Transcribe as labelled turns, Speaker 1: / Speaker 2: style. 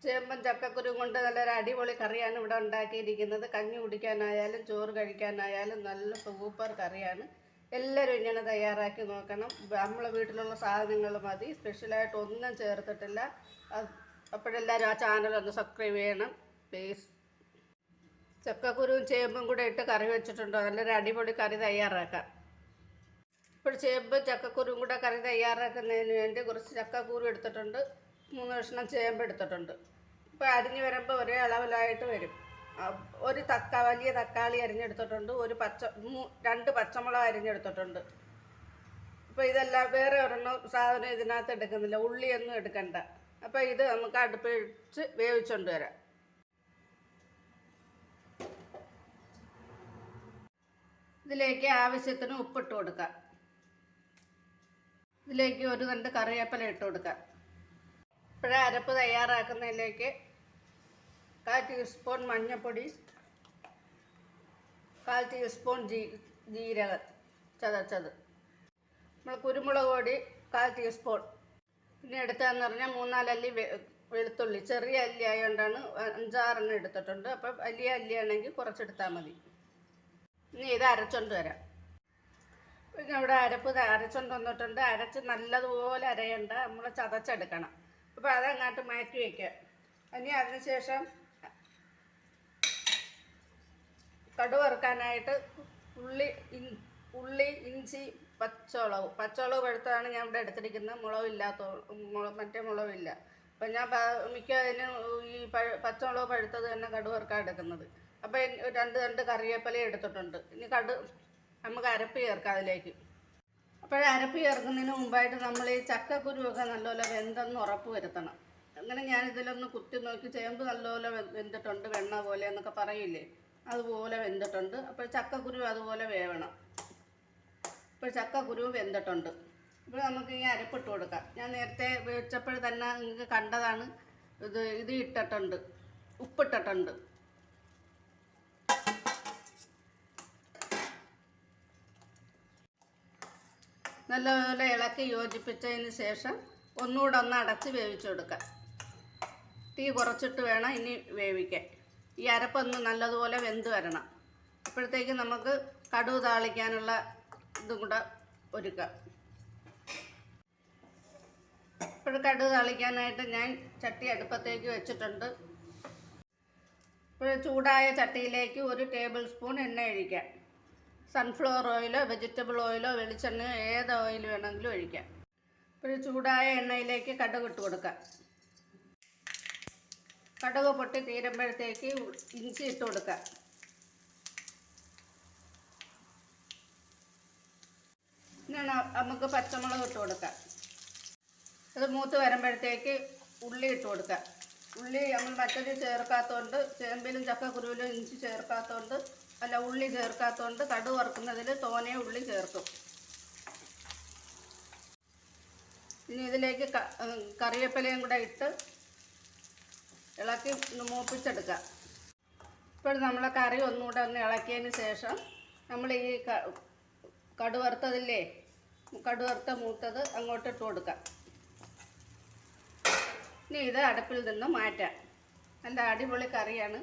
Speaker 1: ചേമ്പും ചക്കക്കുരും കൊണ്ട് നല്ലൊരു അടിപൊളി കറിയാണ് ഇവിടെ ഉണ്ടാക്കിയിരിക്കുന്നത്. കഞ്ഞി കുടിക്കാനായാലും ചോറ് കഴിക്കാനായാലും നല്ല സൂപ്പർ കറിയാണ്. എല്ലാവരും ഇങ്ങനെ തയ്യാറാക്കി നോക്കണം. നമ്മളെ വീട്ടിലുള്ള സാധനങ്ങൾ മതി, സ്പെഷ്യലായിട്ട് ഒന്നും ചേർത്തിട്ടില്ല. അപ്പോഴെല്ലാവരും ആ ചാനലൊന്ന് സബ്സ്ക്രൈബ് ചെയ്യണം പ്ലീസ്. ചക്കക്കുരുവും ചേമ്പും കൂടെ ഇട്ട് കറി വെച്ചിട്ടുണ്ടോ, നല്ലൊരു അടിപൊളി കറി തയ്യാറാക്കാം. ഇപ്പോൾ ചേമ്പും ചക്കക്കുരും കൂടെ കറി തയ്യാറാക്കുന്നതിന് വേണ്ടി കുറച്ച് ചക്കക്കുരു എടുത്തിട്ടുണ്ട്, 3 കഷ്ണം ചേമ്പ് എടുത്തിട്ടുണ്ട്. ഇപ്പോൾ അരിഞ്ഞ് വരുമ്പോൾ ഒരേ അളവിലായിട്ട് വരും. ഒരു വലിയ തക്കാളി അരിഞ്ഞെടുത്തിട്ടുണ്ട്, 2 പച്ചമുളക് അരിഞ്ഞെടുത്തിട്ടുണ്ട്. അപ്പോൾ ഇതെല്ലാം വേറെ ഒരെണ്ണം സാധനം ഇതിനകത്ത് എടുക്കുന്നില്ല, ഉള്ളിയൊന്നും എടുക്കണ്ട. അപ്പോൾ ഇത് നമുക്ക് അടുപ്പിൽ വെച്ച് വേവിച്ചുകൊണ്ട് വരാം. ഇതിലേക്ക് ആവശ്യത്തിന് ഉപ്പിട്ട് കൊടുക്കാം. ഇതിലേക്ക് ഒരു 2 കറിവേപ്പില ഇട്ട് കൊടുക്കാം. ഇപ്പോഴേ അരപ്പ് തയ്യാറാക്കുന്നതിലേക്ക് 1/4 ടീസ്പൂൺ മഞ്ഞൾപ്പൊടി, 1/4 ടീസ്പൂൺ ജീരകം ചതച്ചത്, നമ്മൾ കുരുമുളക് പൊടി 1/4 ടീസ്പൂൺ, പിന്നെ എടുത്തതെന്ന് പറഞ്ഞാൽ 3-4 അല്ലി വെളുത്തുള്ളി. ചെറിയ അല്ലി ആയതുകൊണ്ടാണ് 5-6 എടുത്തിട്ടുണ്ട്. അപ്പം വലിയ അല്ലിയാണെങ്കിൽ കുറച്ചെടുത്താൽ മതി. ഇനി ഇത് അരച്ചുകൊണ്ട് വരാം. പിന്നെ ഇവിടെ അരപ്പ് അരച്ചുകൊണ്ട് വന്നിട്ടുണ്ട്. അരച്ച് നല്ലതുപോലെ അരയണ്ട, നമ്മൾ ചതച്ചെടുക്കണം. അപ്പോൾ അതങ്ങോട്ട് മാറ്റി വയ്ക്കുക. ഇനി അതിനുശേഷം കടുക് വറുക്കാനായിട്ട് ഉള്ളി, ഇഞ്ചി, പച്ചമുളക് പഴുത്തതാണ് ഞാൻ ഇവിടെ എടുത്തിരിക്കുന്നത്. മറ്റേ മുളകില്ല. അപ്പം ഞാൻ മിക്കതിന് ഈ പച്ചമുളക് പഴുത്തത് തന്നെ കടുക് വറുക്കാൻ എടുക്കുന്നത്. അപ്പോൾ 2 കറിവേപ്പില എടുത്തിട്ടുണ്ട്. ഇനി നമുക്ക് അരപ്പ് ചേർക്കാം അതിലേക്ക്. അപ്പോൾ അരപ്പ് ചേർക്കുന്നതിന് മുമ്പായിട്ട് നമ്മൾ ഈ ചക്കക്കുരുവൊക്കെ നല്ലപോലെ വെന്തെന്ന് ഉറപ്പ് വരുത്തണം. അങ്ങനെ ഞാനിതിലൊന്ന് കുത്തി നോക്കി, ചേമ്പ് നല്ലപോലെ വെന്തിട്ടുണ്ട്, വെണ്ണ പോലെ എന്നൊക്കെ പറയില്ലേ, അതുപോലെ വെന്തിട്ടുണ്ട്. അപ്പോൾ ചക്കക്കുരു അതുപോലെ വേവണം. ഇപ്പോൾ ചക്കക്കുരു വെന്തിട്ടുണ്ട്. ഇപ്പോൾ നമുക്ക് ഈ അരപ്പിട്ട് കൊടുക്കാം. ഞാൻ നേരത്തെ വെച്ചപ്പോൾ തന്നെ നിങ്ങൾക്ക് കണ്ടതാണ്, ഇത് ഇട്ടിട്ടുണ്ട്, ഉപ്പിട്ടിട്ടുണ്ട്. നല്ലപോലെ ഇളക്കി യോജിപ്പിച്ചതിന് ശേഷം ഒന്നുകൂടെ ഒന്ന് അടച്ച് വേവിച്ചു കൊടുക്കാം. തീ കുറച്ചിട്ട് വേണം ഇനി വേവിക്കാൻ. ഈ അരപ്പൊന്ന് നല്ലതുപോലെ വെന്ത് വരണം. അപ്പോഴത്തേക്ക് നമുക്ക് കടുക് താളിക്കാനുള്ള ഇതും കൂടെ ഒരുക്കാം. ഇപ്പോൾ കടുക് താളിക്കാനായിട്ട് ഞാൻ ചട്ടി അടുപ്പത്തേക്ക് വെച്ചിട്ടുണ്ട്. ഇപ്പോൾ ചൂടായ ചട്ടിയിലേക്ക് 1 ടേബിൾ സ്പൂൺ എണ്ണ ഒഴിക്കാം. സൺഫ്ലവർ ഓയിലോ വെജിറ്റബിൾ ഓയിലോ വെളിച്ചെണ്ണയോ ഏത് ഓയിൽ വേണമെങ്കിലും ഒഴിക്കാം. ഇപ്പോൾ ചൂടായ എണ്ണയിലേക്ക് കടുക് ഇട്ട് കൊടുക്കാം. കടുക് പൊട്ടി തീരുമ്പോഴത്തേക്ക് ഇഞ്ചി ഇട്ട് കൊടുക്കാം. ഇനി നമുക്ക് പച്ചമുളക് ഇട്ട് കൊടുക്കാം. അത് മൂത്ത് വരുമ്പോഴത്തേക്ക് ഉള്ളി ഇട്ട് കൊടുക്കാം. ഉള്ളി നമ്മൾ മറ്റൊരു ചേർക്കാത്തതുകൊണ്ട്, ചേമ്പിലും ചക്കക്കുരുവിലും ഇഞ്ചി ചേർക്കാത്തതുകൊണ്ട്, ഉള്ളി ചേർക്കാത്തതുകൊണ്ട് കടുക് വറുക്കുന്നതിൽ തോനെ ഉള്ളി ചേർക്കും. ഇനി ഇതിലേക്ക് കറിവേപ്പിലയും കൂടെ ഇട്ട് ഇളക്കി മൂപ്പിച്ചെടുക്കാം. ഇപ്പോൾ നമ്മളെ കറി ഒന്നുകൂടെ ഒന്ന് ഇളക്കിയതിന് ശേഷം നമ്മൾ ഈ കടുക് വറുത്തതില്ലേ, കടുക് വറുത്ത മൂത്തത് അങ്ങോട്ട് ഇട്ട് കൊടുക്കാം. ഇനി ഇത് അടുപ്പിൽ നിന്ന് മാറ്റാം. നല്ല അടിപൊളി കറിയാണ്.